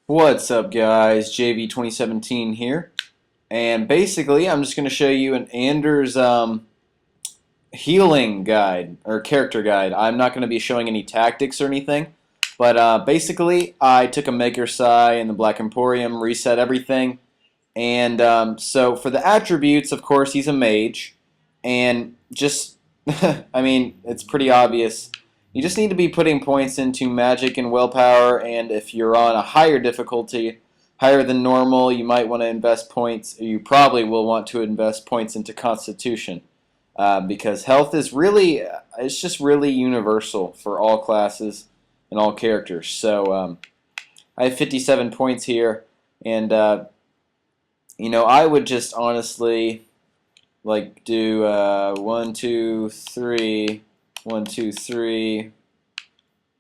What's up, guys? JV2017 here, and basically I'm just going to show you an Anders healing guide or character guide. I'm not going to be showing any tactics or anything, but basically I took a Maker Psi in the Black Emporium, reset everything, and so for the attributes, of course, he's a mage, and just I mean, it's pretty obvious. You just need to be putting points into magic and willpower, and if you're on a higher difficulty, higher than normal, you might want to invest points, or you probably will want to invest points into constitution, because health is really, it's just really universal for all classes and all characters. So I have 57 points here, and I would just honestly like do 1, 2, 3, 1, 2, 3,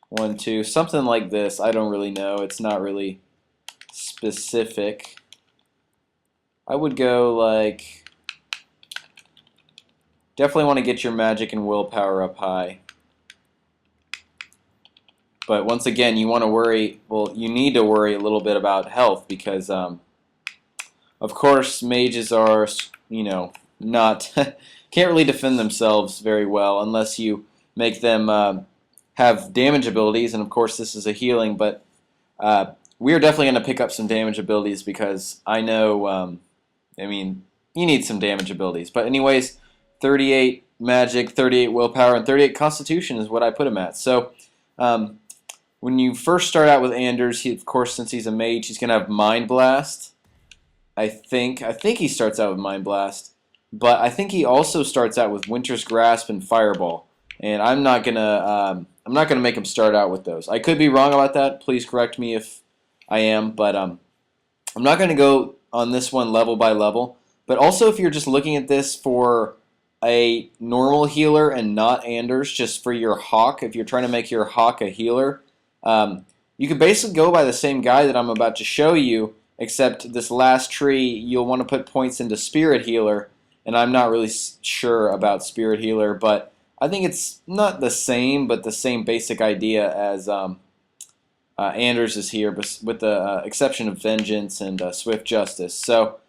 1, 2, something like this. I don't really know. It's not really specific. I would go like, definitely want to get your magic and willpower up high. But once again, you want to worry, well, you need to worry a little bit about health because, of course, mages are, not, can't really defend themselves very well unless you make them have damage abilities, and of course this is a healing, but we're definitely going to pick up some damage abilities because I know, I mean, you need some damage abilities. But anyways, 38 magic, 38 willpower, and 38 constitution is what I put him at. So when you first start out with Anders, of course, since he's a mage, he's going to have Mind Blast. I think he starts out with Mind Blast, but I think he also starts out with Winter's Grasp and Fireball. And I'm not gonna make him start out with those. I could be wrong about that. Please correct me if I am, but I'm not gonna go on this one level by level. But also, if you're just looking at this for a normal healer and not Anders, just for your Hawk, if you're trying to make your Hawk a healer, you could basically go by the same guy that I'm about to show you. Except this last tree, you'll want to put points into Spirit Healer, and I'm not really sure about Spirit Healer, but I think it's not the same, but the same basic idea as Anders is here, but with the exception of Vengeance and Swift Justice. So,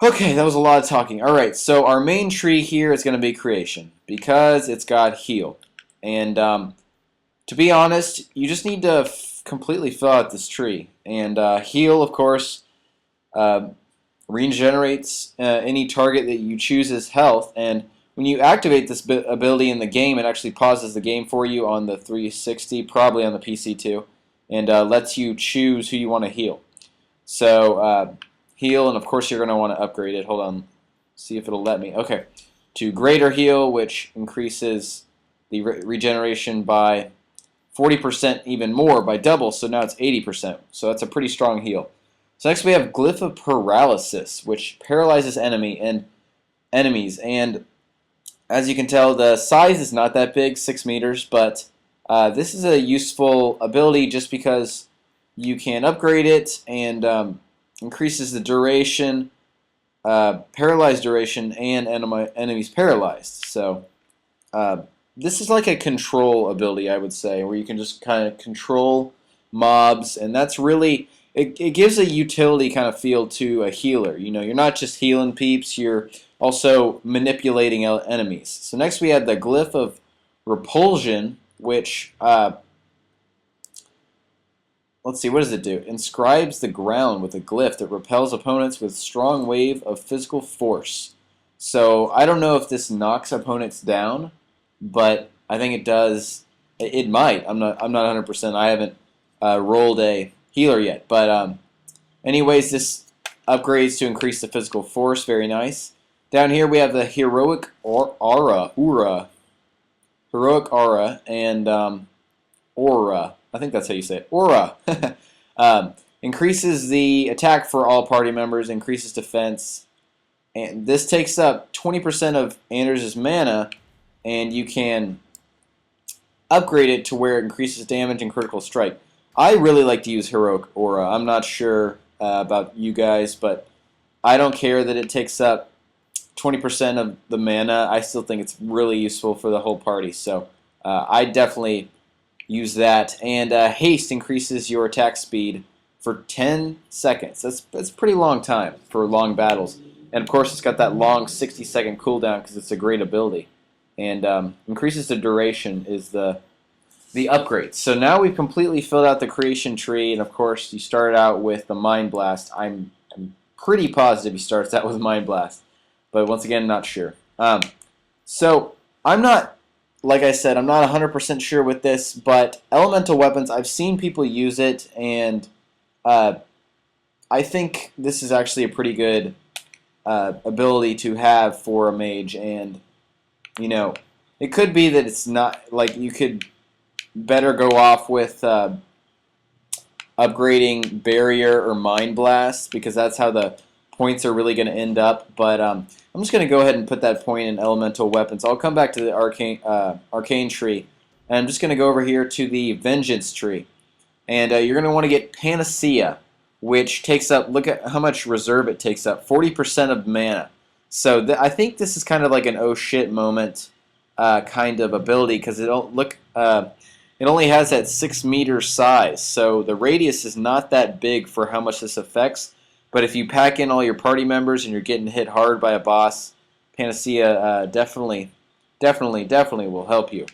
okay, that was a lot of talking. All right, so our main tree here is going to be Creation because it's got Heal, and to be honest, you just need to completely fill out this tree. And Heal, of course, regenerates any target that you chooses health. And when you activate this ability in the game, it actually pauses the game for you on the 360, probably on the PC too, and lets you choose who you want to heal. So Heal, and of course you're going to want to upgrade it. Hold on, see if it'll let me. Okay, to Greater Heal, which increases the regeneration by 40% even more, by double, so now it's 80%. So that's a pretty strong heal. So next we have Glyph of Paralysis, which paralyzes enemies. And as you can tell, the size is not that big, 6 meters, but this is a useful ability just because you can upgrade it and increases the duration, paralyzed duration, and enemies paralyzed. So this is like a control ability, I would say, where you can just kind of control mobs, and that's really, it gives a utility kind of feel to a healer. You're not just healing peeps, you're also manipulating enemies. So next we have the Glyph of Repulsion, which, let's see, what does it do? Inscribes the ground with a glyph that repels opponents with strong wave of physical force. So I don't know if this knocks opponents down, but I think it does. It might. I'm not 100%. I haven't rolled a healer yet. But anyways, this upgrades to increase the physical force. Very nice. Down here we have the Heroic Aura. Heroic Aura and Aura. I think that's how you say it. Aura. Increases the attack for all party members. Increases defense. And this takes up 20% of Anders' mana, and you can upgrade it to where it increases damage and critical strike. I really like to use Heroic Aura. I'm not sure about you guys, but I don't care that it takes up 20% of the mana. I still think it's really useful for the whole party. So I definitely use that. And haste increases your attack speed for 10 seconds. That's a pretty long time for long battles. And of course, it's got that long 60-second cooldown because it's a great ability. And increases the duration is the upgrade. So now we've completely filled out the creation tree, and of course, you started out with the Mind Blast. I'm pretty positive he starts out with Mind Blast, but once again, not sure. So I'm not, like I said, I'm not 100% sure with this, but elemental weapons, I've seen people use it, and I think this is actually a pretty good ability to have for a mage, and you know, it could be that it's not, like, you could better go off with upgrading Barrier or Mind Blast, because that's how the points are really going to end up. But I'm just going to go ahead and put that point in elemental weapons. I'll come back to the arcane tree, and I'm just going to go over here to the Vengeance tree. And you're going to want to get Panacea, which takes up, look at how much reserve it takes up, 40% of mana. So I think this is kind of like an oh shit moment kind of ability, because it only has that 6 meter size, so the radius is not that big for how much this affects. But if you pack in all your party members and you're getting hit hard by a boss, Panacea definitely will help you.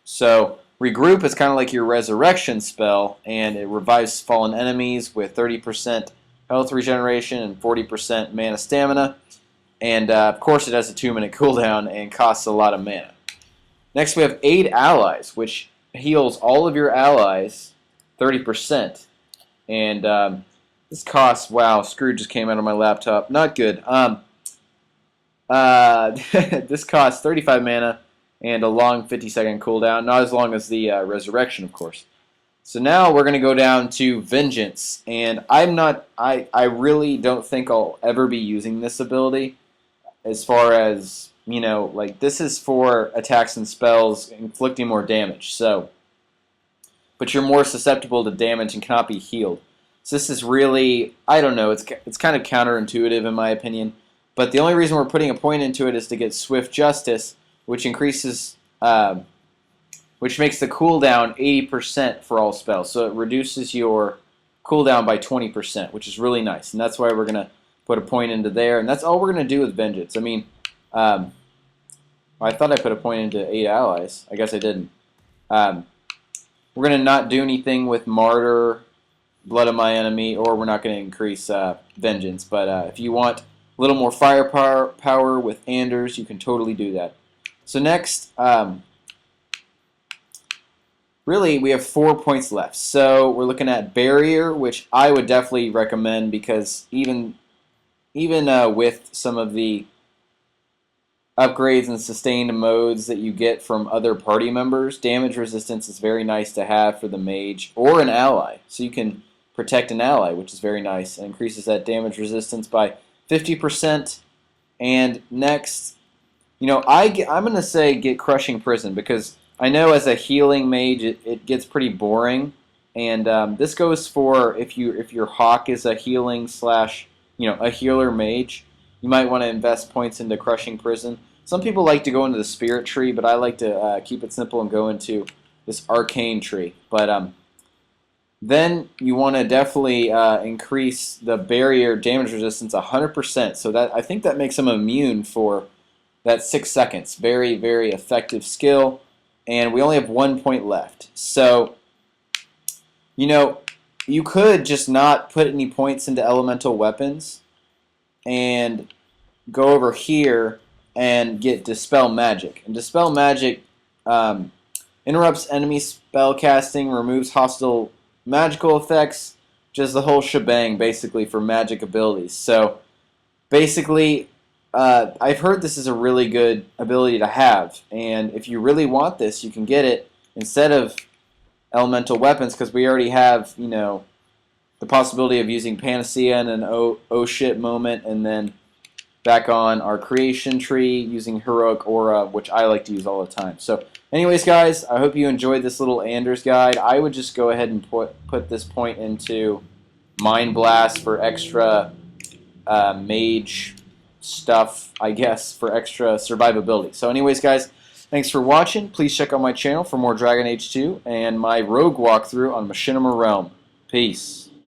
So Regroup is kind of like your resurrection spell, and it revives fallen enemies with 30% health regeneration and 40% mana stamina. And of course it has a 2-minute cooldown and costs a lot of mana. Next we have Aid Allies, which heals all of your allies 30%. And this costs, wow, Screw just came out of my laptop. Not good. This costs 35 mana and a long 50-second cooldown. Not as long as the Resurrection, of course. So now we're going to go down to Vengeance. And I really don't think I'll ever be using this ability, as far as, you know, like, this is for attacks and spells inflicting more damage. So, but you're more susceptible to damage and cannot be healed. So this is really, I don't know, it's kind of counterintuitive in my opinion. But the only reason we're putting a point into it is to get Swift Justice, which increases, which makes the cooldown 80% for all spells. So it reduces your cooldown by 20%, which is really nice. And that's why we're going to put a point into there. And that's all we're going to do with Vengeance. I mean, I thought I put a point into 8 allies. I guess I didn't. We're going to not do anything with Martyr, Blood of My Enemy, or we're not going to increase Vengeance. But if you want a little more firepower with Anders, you can totally do that. So next, really, we have 4 points left. So we're looking at Barrier, which I would definitely recommend, because even with some of the upgrades and sustained modes that you get from other party members, damage resistance is very nice to have for the mage or an ally. So you can protect an ally, which is very nice, and increases that damage resistance by 50%. And next, you know, I'm going to say get Crushing Prison, because I know as a healing mage it gets pretty boring. And this goes for if your Hawk is a healing slash, you know, a healer mage, you might want to invest points into Crushing Prison. Some people like to go into the Spirit tree, but I like to keep it simple and go into this Arcane tree. But then you want to definitely increase the Barrier damage resistance 100%. So that, I think that makes them immune for that 6 seconds. Very, very effective skill. And we only have 1 point left. So, you know, you could just not put any points into elemental weapons and go over here and get Dispel Magic. And Dispel Magic interrupts enemy spell casting, removes hostile magical effects, just the whole shebang basically for magic abilities. So basically, I've heard this is a really good ability to have, and if you really want this, you can get it instead of elemental weapons, because we already have, you know, the possibility of using Panacea in an oh shit moment, and then back on our creation tree using Heroic Aura, which I like to use all the time. So anyways, guys, I hope you enjoyed this little Anders guide. I would just go ahead and put this point into Mind Blast for extra mage stuff, I guess, for extra survivability. So anyways, guys, thanks for watching. Please check out my channel for more Dragon Age 2 and my rogue walkthrough on Machinima Realm. Peace.